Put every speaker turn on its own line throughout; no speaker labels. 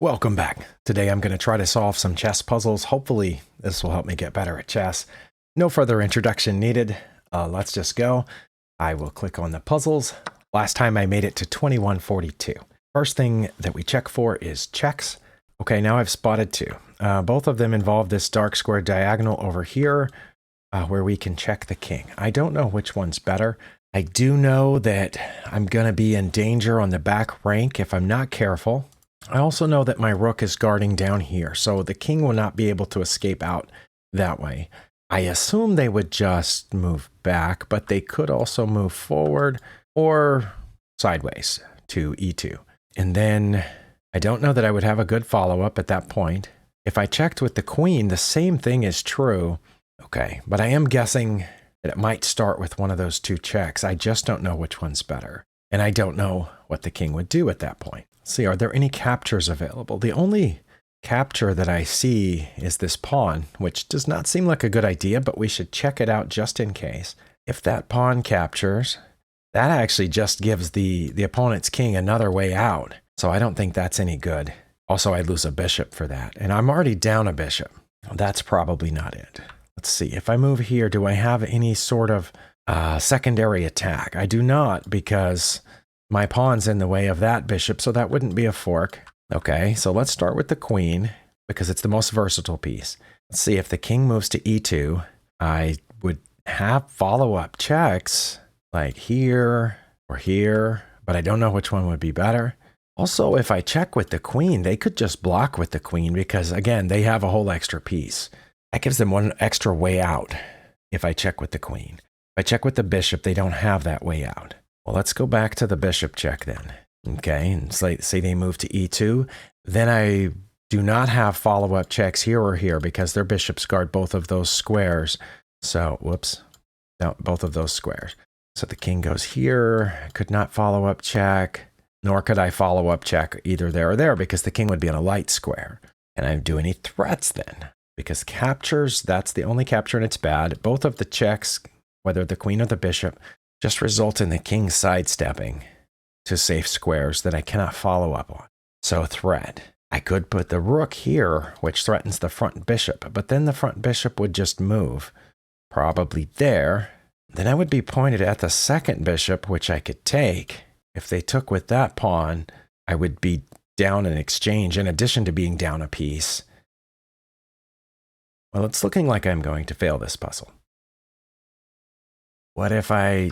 Welcome back. Today I'm going to try to solve some chess puzzles. Hopefully this will help me get better at chess. No further introduction needed. Let's just go. I will click on the puzzles. Last time I made it to 2142. First thing that we check for is checks. Okay, now I've spotted two. Both of them involve this dark square diagonal over here where we can check the king. I don't know which one's better. I do know that I'm going to be in danger on the back rank if I'm not careful. I also know that my rook is guarding down here, so the king will not be able to escape out that way. I assume they would just move back, but they could also move forward or sideways to e2. And then I don't know that I would have a good follow-up at that point. If I checked with the queen, the same thing is true. Okay, but I am guessing that it might start with one of those two checks. I just don't know which one's better. And I don't know what the king would do at that point. Let's see, are there any captures available? The only capture that I see is this pawn, which does not seem like a good idea, but we should check it out just in case. If that pawn captures, that actually just gives the opponent's king another way out. So I don't think that's any good. Also, I lose a bishop for that, and I'm already down a bishop. That's probably not it. Let's see, if I move here, do I have any sort of secondary attack? I do not, because my pawn's in the way of that bishop, so that wouldn't be a fork. Okay, so let's start with the queen, because it's the most versatile piece. Let's see, if the king moves to e2, I would have follow-up checks, like here or here, but I don't know which one would be better. Also, if I check with the queen, they could just block with the queen, because again, they have a whole extra piece. That gives them one extra way out if I check with the queen. If I check with the bishop, they don't have that way out. Well, let's go back to the bishop check then. Okay, and say they move to e2. Then I do not have follow-up checks here or here because their bishops guard both of those squares. So, whoops, no, both of those squares. So the king goes here. I could not follow-up check, nor could I follow-up check either there or there because the king would be in a light square. Can I do any threats then? Because captures, that's the only capture and it's bad. Both of the checks, whether the queen or the bishop, just result in the king sidestepping to safe squares that I cannot follow up on. So threat. I could put the rook here, which threatens the front bishop, but then the front bishop would just move, probably there. Then I would be pointed at the second bishop, which I could take. If they took with that pawn, I would be down in exchange, in addition to being down a piece. Well, it's looking like I'm going to fail this puzzle. What if I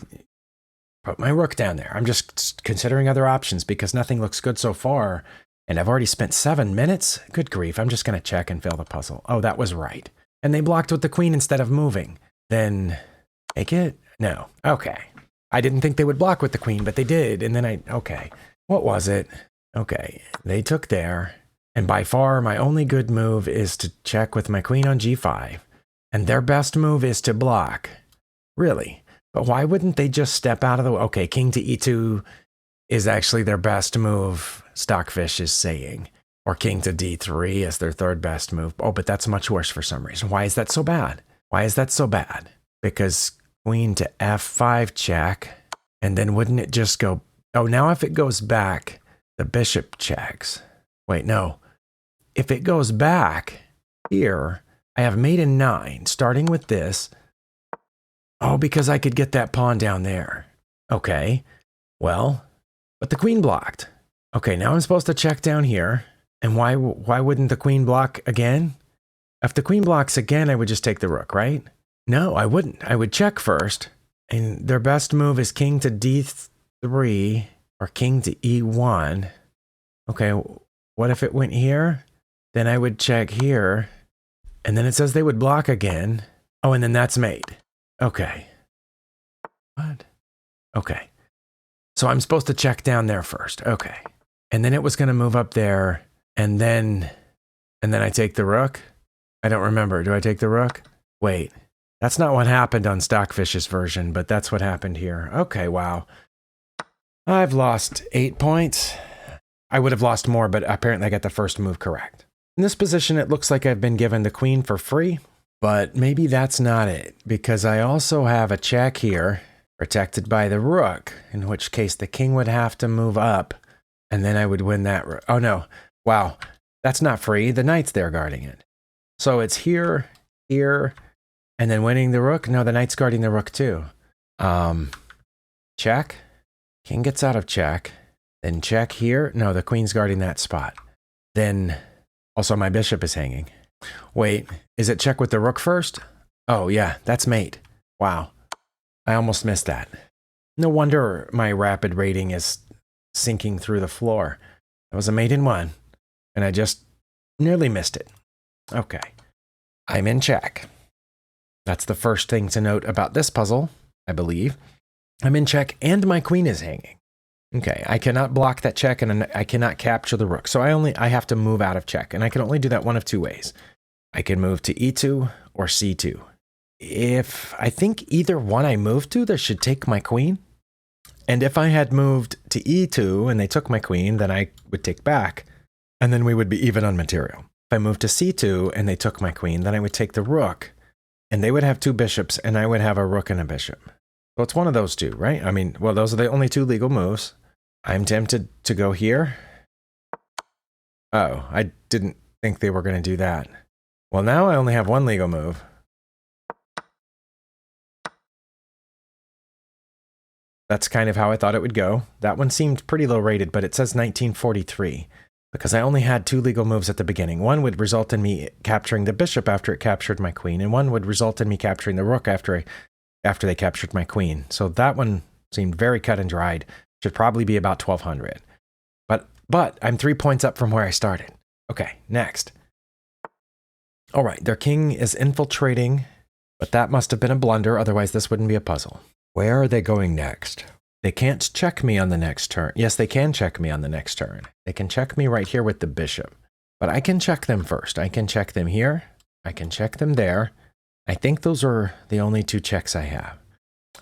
put my rook down there? I'm just considering other options because nothing looks good so far. And I've already spent 7 minutes. Good grief, I'm just going to check and fail the puzzle. Oh, that was right. And they blocked with the queen instead of moving. Then take it? No. Okay. I didn't think they would block with the queen, but they did. And then okay. What was it? Okay. They took there. And by far, my only good move is to check with my queen on g5. And their best move is to block. Really? But why wouldn't they just step out of the way? Okay, king to e2 is actually their best move, Stockfish is saying. Or king to d3 is their third best move. Oh, but that's much worse for some reason. Why is that so bad? Why is that so bad? Because queen to f5 check, and then wouldn't it just go... Oh, now if it goes back, the bishop checks. Wait, no. If it goes back here, I have mate in 9, starting with this. Oh, because I could get that pawn down there. Okay, well, but the queen blocked. Okay, now I'm supposed to check down here. And why wouldn't the queen block again? If the queen blocks again, I would just take the rook, right? No, I wouldn't. I would check first. And their best move is king to d3 or king to e1. Okay, what if it went here? Then I would check here. And then it says they would block again. Oh, and then that's mate. Okay. What? Okay. So I'm supposed to check down there first. Okay. And then it was going to move up there. And then I take the rook. I don't remember. Do I take the rook? Wait. That's not what happened on Stockfish's version, but that's what happened here. Okay, wow. I've lost 8 points. I would have lost more, but apparently I got the first move correct. In this position, it looks like I've been given the queen for free. But maybe that's not it, because I also have a check here, protected by the rook, in which case the king would have to move up, and then I would win that rook. Oh no, wow, That's not free. The knight's there guarding it. So it's here, here, and then winning the rook. No, the knight's guarding the rook too. Check. King gets out of check. Then check here. No, the queen's guarding that spot. Then also my bishop is hanging. Wait, is it check with the rook first? Oh yeah, that's mate. Wow. I almost missed that. No wonder my rapid rating is sinking through the floor. That was a mate in one, and I just nearly missed it. Okay. I'm in check. That's the first thing to note about this puzzle, I believe. I'm in check and my queen is hanging. Okay, I cannot block that check and I cannot capture the rook. So I have to move out of check, and I can only do that one of two ways. I can move to e2 or c2. If I think either one I move to, they should take my queen. And if I had moved to e2 and they took my queen, then I would take back, and then we would be even on material. If I moved to c2 and they took my queen, then I would take the rook, and they would have two bishops, and I would have a rook and a bishop. So it's one of those two, right? I mean, well, those are the only two legal moves. I'm tempted to go here. Oh, I didn't think they were going to do that. Well, now I only have one legal move. That's kind of how I thought it would go. That one seemed pretty low rated, but it says 1943 because I only had two legal moves at the beginning. One would result in me capturing the bishop after it captured my queen, and one would result in me capturing the rook after they captured my queen. So that one seemed very cut and dried. Should probably be about 1200. But I'm 3 points up from where I started. Okay, next. All right, their king is infiltrating, but that must have been a blunder, otherwise this wouldn't be a puzzle. Where are they going next? They can't check me on the next turn. Yes, they can check me on the next turn. They can check me right here with the bishop. But I can check them first. I can check them here. I can check them there. I think those are the only two checks I have.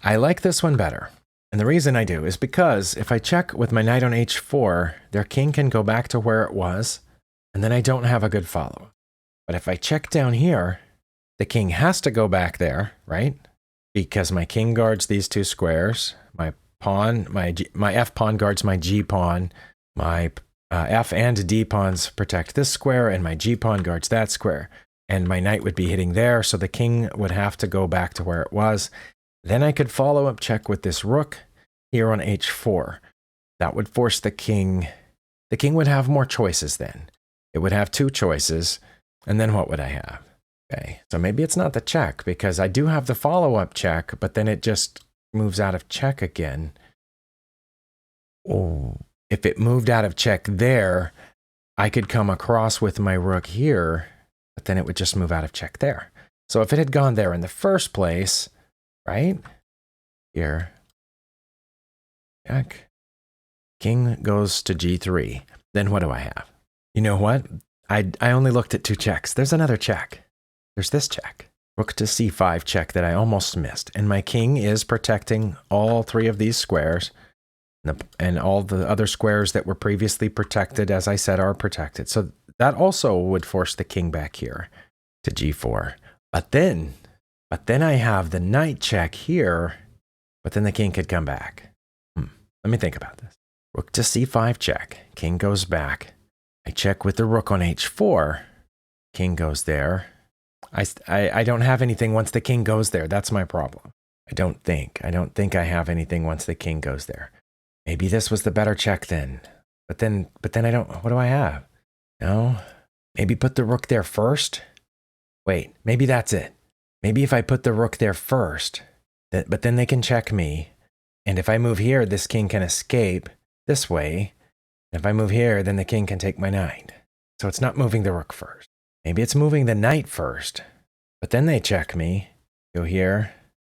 I like this one better. And the reason I do is because if I check with my knight on h4, their king can go back to where it was, and then I don't have a good follow. But if I check down here, the king has to go back there, right? Because my king guards these two squares, my pawn, my f pawn guards my g pawn, my f and d pawns protect this square, and my g pawn guards that square. And my knight would be hitting there, so the king would have to go back to where it was. Then I could follow up check with this rook here on h4. That would force the king. The king would have more choices then. It would have two choices, and then what would I have? Okay, so maybe it's not the check, because I do have the follow-up check, but then it just moves out of check again. Oh, if it moved out of check there, I could come across with my rook here, but then it would just move out of check there. So if it had gone there in the first place, right? Here. Check. King goes to g3. Then what do I have? You know what? I only looked at two checks. There's another check. There's this check. Rook to c5 check that I almost missed. And my king is protecting all three of these squares. And all the other squares that were previously protected, as I said, are protected. So that also would force the king back here to g4. But then I have the knight check here, but then the king could come back. Let me think about this. Rook to c5 check. King goes back. I check with the rook on h4. King goes there. I don't have anything once the king goes there. That's my problem. I don't think I have anything once the king goes there. Maybe this was the better check then. But then I don't, what do I have? No, maybe put the rook there first. Wait, maybe that's it. Maybe if I put the rook there first, but then they can check me. And if I move here, this king can escape this way. If I move here, then the king can take my knight. So it's not moving the rook first. Maybe it's moving the knight first, but then they check me. Go here.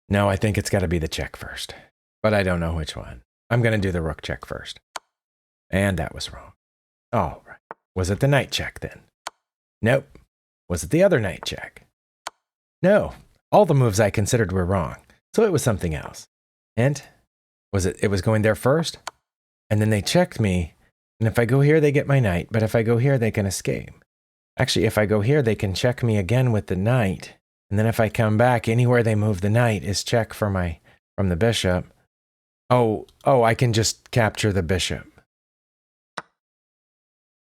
No, I think it's got to be the check first, but I don't know which one. I'm going to do the rook check first. And that was wrong. Oh, right. Was it the knight check then? Nope. Was it the other knight check? No. All the moves I considered were wrong. So it was something else. And it was going there first? And then they checked me. And if I go here, they get my knight. But if I go here, they can escape. Actually, if I go here, they can check me again with the knight. And then if I come back, anywhere they move the knight is check from the bishop. Oh, I can just capture the bishop.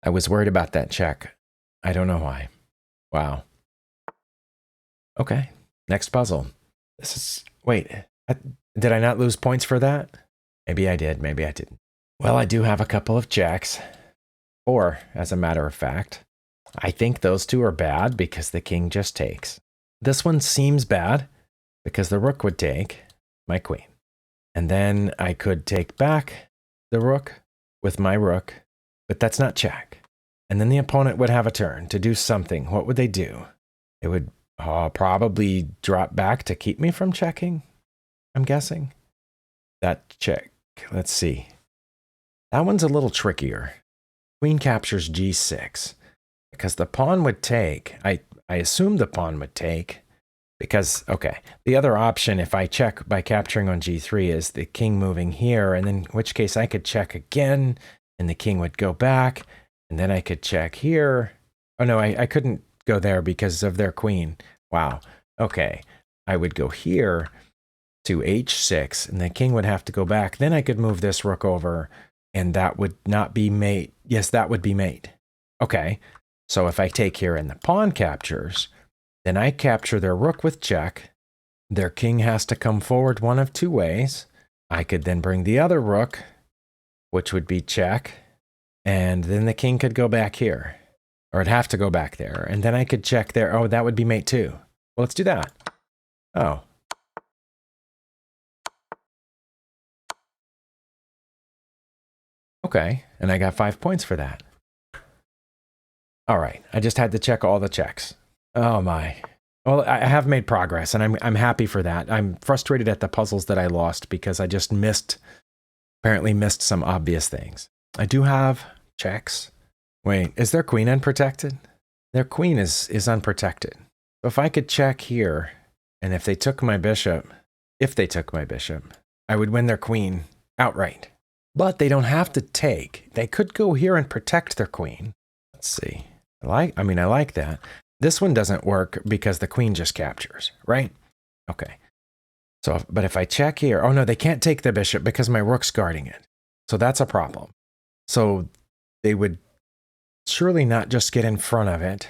I was worried about that check. I don't know why. Wow. Okay, next puzzle. This is, wait, did I not lose points for that? Maybe I did, maybe I didn't. Well, I do have a couple of checks. 4, as a matter of fact. I think those 2 are bad because the king just takes. This one seems bad because the rook would take my queen. And then I could take back the rook with my rook, but that's not check. And then the opponent would have a turn to do something. What would they do? It would probably drop back to keep me from checking, I'm guessing. That check. Let's see. That one's a little trickier. Queen captures g6 because the pawn would take. I assume the pawn would take because, okay, the other option if I check by capturing on g3 is the king moving here, and then in which case I could check again and the king would go back, and then I could check here. Oh no, I couldn't go there because of their queen. Wow. Okay, I would go here to h6 and the king would have to go back. Then I could move this rook over and that would not be mate. Yes, that would be mate. Okay, so if I take here and the pawn captures, then I capture their rook with check. Their king has to come forward one of 2 ways. I could then bring the other rook, which would be check, and then the king could go back here, or it'd have to go back there, and then I could check there. Oh, that would be mate too. Well, let's do that. Oh. Okay, and I got 5 points for that. All right, I just had to check all the checks. Oh my. Well, I have made progress, and I'm happy for that. I'm frustrated at the puzzles that I lost because I just apparently missed some obvious things. I do have checks. Wait, is their queen unprotected? Their queen is unprotected. So if I could check here, and if they took my bishop, I would win their queen outright. But they don't have to take. They could go here and protect their queen. Let's see. I like that. This one doesn't work because the queen just captures, right? Okay. So, but if I check here, oh no, they can't take the bishop because my rook's guarding it. So that's a problem. So they would surely not just get in front of it,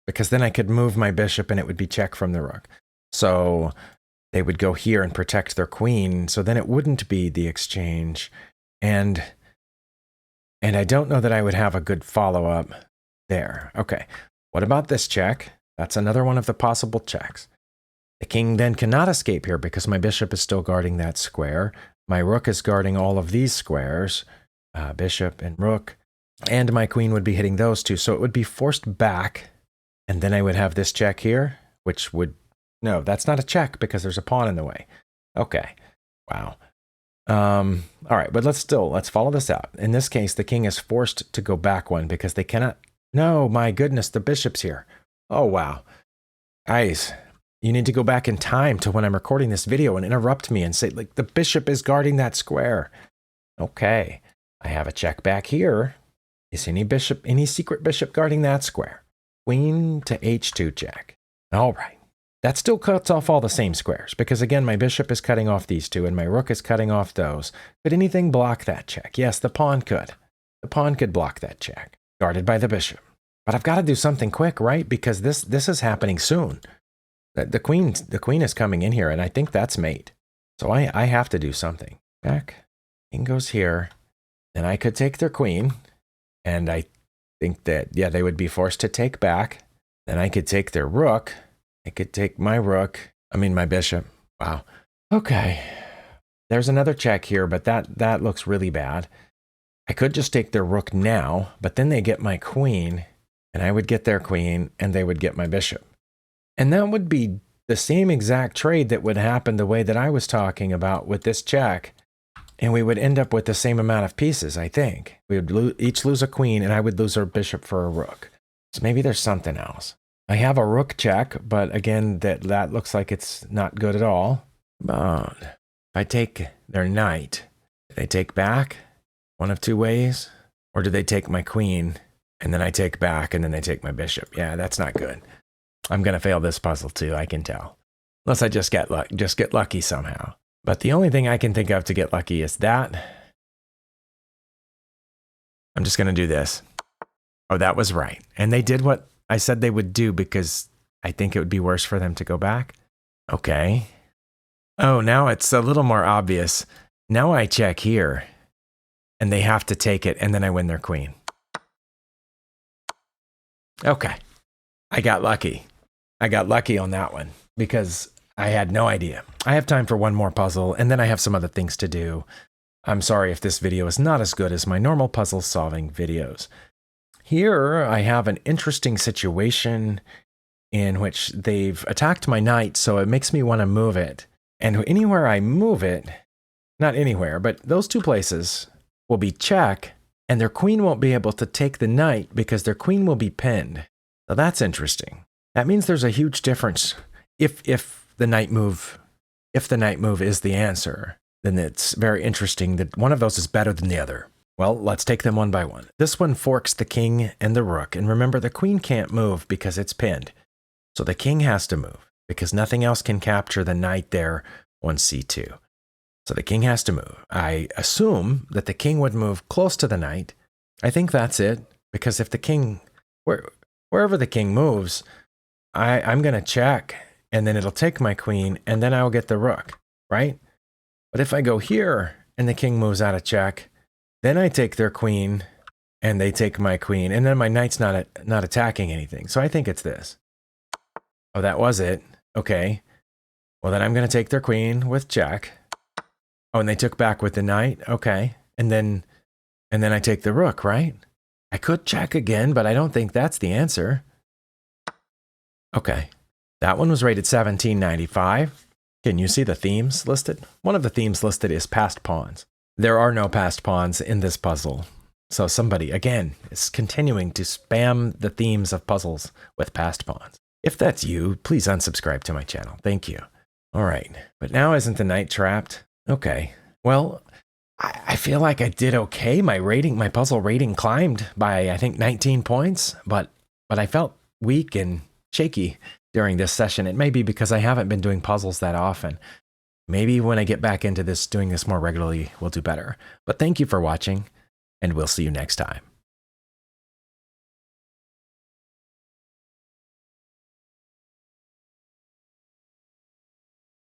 because then I could move my bishop and it would be check from the rook. So they would go here and protect their queen. So then it wouldn't be the exchange. And I don't know that I would have a good follow-up there. Okay, what about this check? That's another one of the possible checks. The king then cannot escape here because my bishop is still guarding that square. My rook is guarding all of these squares, bishop and rook, and my queen would be hitting those 2. So it would be forced back, and then I would have this check here, which would, no, that's not a check because there's a pawn in the way. Okay, wow. All right, but let's follow this out. In this case, the king is forced to go back 1 because they cannot. No, my goodness, the bishop's here. Oh, wow. Guys, you need to go back in time to when I'm recording this video and interrupt me and say, like, the bishop is guarding that square. Okay, I have a check back here. Is any secret bishop guarding that square? Queen to h2 check. All right. That still cuts off all the same squares, because again, my bishop is cutting off these 2, and my rook is cutting off those. Could anything block that check? Yes, the pawn could. The pawn could block that check, guarded by the bishop. But I've got to do something quick, right? Because this is happening soon. The queen is coming in here, and I think that's mate. So I have to do something. Back. King goes here. Then I could take their queen, and I think that, yeah, they would be forced to take back. Then I could take their rook. I could take my my bishop. Wow. Okay. There's another check here, but that looks really bad. I could just take their rook now, but then they get my queen, and I would get their queen, and they would get my bishop. And that would be the same exact trade that would happen the way that I was talking about with this check, and we would end up with the same amount of pieces, I think. We would each lose a queen, and I would lose our bishop for a rook. So maybe there's something else. I have a rook check, but again, that looks like it's not good at all. But if I take their knight, do they take back one of 2 ways? Or do they take my queen, and then I take back, and then they take my bishop? Yeah, that's not good. I'm going to fail this puzzle too, I can tell. Unless I just get lucky somehow. But the only thing I can think of to get lucky is that. I'm just going to do this. Oh, that was right. And they did what I said they would do because I think it would be worse for them to go back. Okay. Oh, now it's a little more obvious. Now I check here and they have to take it and then I win their queen. Okay. I got lucky. I got lucky on that one because I had no idea. I have time for one more puzzle and then I have some other things to do. I'm sorry if this video is not as good as my normal puzzle solving videos. Here I have an interesting situation in which they've attacked my knight, so it makes me want to move it. And anywhere I move it, not anywhere, but those two places will be check, and their queen won't be able to take the knight because their queen will be pinned. So that's interesting. That means there's a huge difference. If the knight move is the answer, then it's very interesting that one of those is better than the other. Well, let's take them one by one. This one forks the king and the rook. And remember, the queen can't move because it's pinned. So the king has to move because nothing else can capture the knight there on c2. So the king has to move. I assume that the king would move close to the knight. I think that's it. Because if the king, wherever the king moves, I'm going to check. And then it'll take my queen. And then I'll get the rook, right? But if I go here and the king moves out of check, then I take their queen, and they take my queen, and then my knight's not attacking anything. So I think it's this. Oh, that was it. Okay. Well, then I'm going to take their queen with check. Oh, and they took back with the knight. Okay. And then I take the rook, right? I could check again, but I don't think that's the answer. Okay. That one was rated 1795. Can you see the themes listed? One of the themes listed is passed pawns. There are no passed pawns in this puzzle. So somebody, again, is continuing to spam the themes of puzzles with passed pawns. If that's you, please unsubscribe to my channel. Thank you. All right. But now isn't the knight trapped? Okay. Well, I feel like I did okay. My puzzle rating climbed by, I think, 19 points. But I felt weak and shaky during this session. It may be because I haven't been doing puzzles that often. Maybe when I get back into this, doing this more regularly, we'll do better. But thank you for watching, and we'll see you next time.